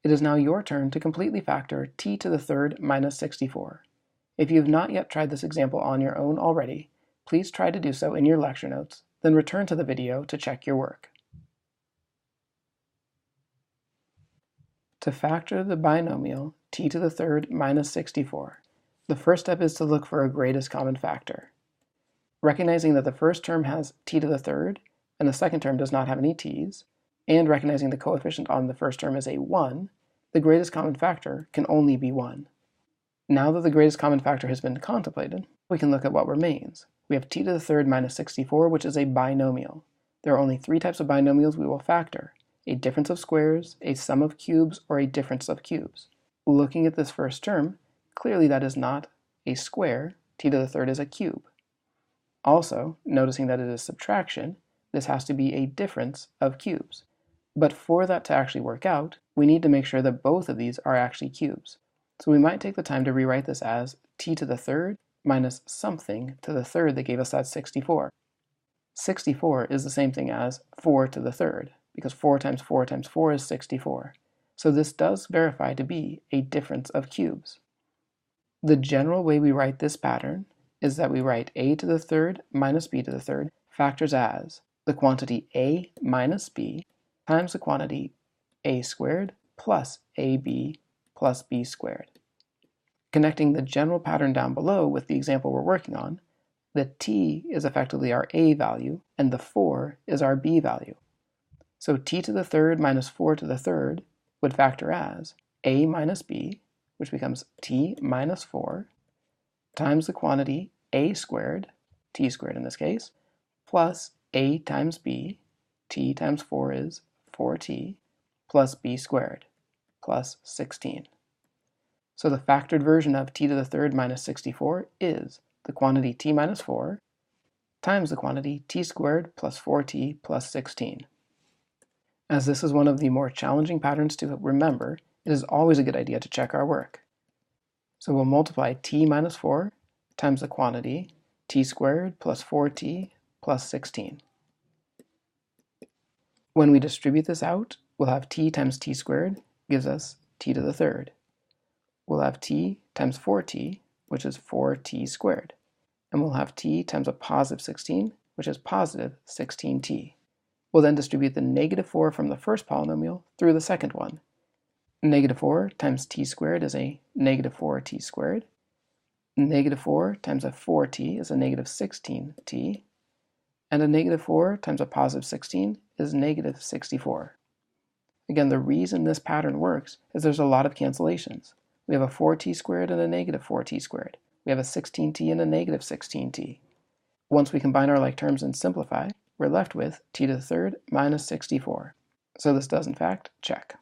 It is now your turn to completely factor t to the third minus 64. If you have not yet tried this example on your own already, please try to do so in your lecture notes, then return to the video to check your work. To factor the binomial t to the third minus 64, the first step is to look for a greatest common factor. Recognizing that the first term has t to the third, and the second term does not have any t's, and recognizing the coefficient on the first term is a 1, the greatest common factor can only be 1. Now that the greatest common factor has been contemplated, we can look at what remains. We have t to the third minus 64, which is a binomial. There are only 3 types of binomials we will factor: a difference of squares, a sum of cubes, or a difference of cubes. Looking at this first term, clearly that is not a square. T to the third is a cube. Also, noticing that it is subtraction, this has to be a difference of cubes. But for that to actually work out, we need to make sure that both of these are actually cubes. So we might take the time to rewrite this as t to the third minus something to the third that gave us that 64. 64 is the same thing as 4 to the third, because 4 times 4 times 4 is 64. So this does verify to be a difference of cubes. The general way we write this pattern is that we write a to the third minus b to the third factors as the quantity a minus b times the quantity a squared plus ab plus b squared. Connecting the general pattern down below with the example we're working on, the t is effectively our a value and the 4 is our b value. So t to the third minus 4 to the third would factor as a minus b, which becomes t minus 4, times the quantity a squared, t squared in this case, plus a times b, t times 4 is 4t, plus b squared, plus 16. So the factored version of t to the third minus 64 is the quantity t minus 4 times the quantity t squared plus 4t plus 16. As this is one of the more challenging patterns to remember, it is always a good idea to check our work. So we'll multiply t minus 4 times the quantity t squared plus 4t plus 16. When we distribute this out, we'll have t times t squared gives us t to the third. We'll have t times 4t, which is 4t squared. And we'll have t times a positive 16, which is positive 16t. We'll then distribute the negative 4 from the first polynomial through the second one. Negative 4 times t squared is a negative 4t squared. Negative 4 times a 4t is a negative 16t. And a negative 4 times a positive 16 is negative 64. Again, the reason this pattern works is there's a lot of cancellations. We have a 4t squared and a negative 4t squared. We have a 16t and a negative 16t. Once we combine our like terms and simplify, we're left with t to the third minus 64. So this does in fact check.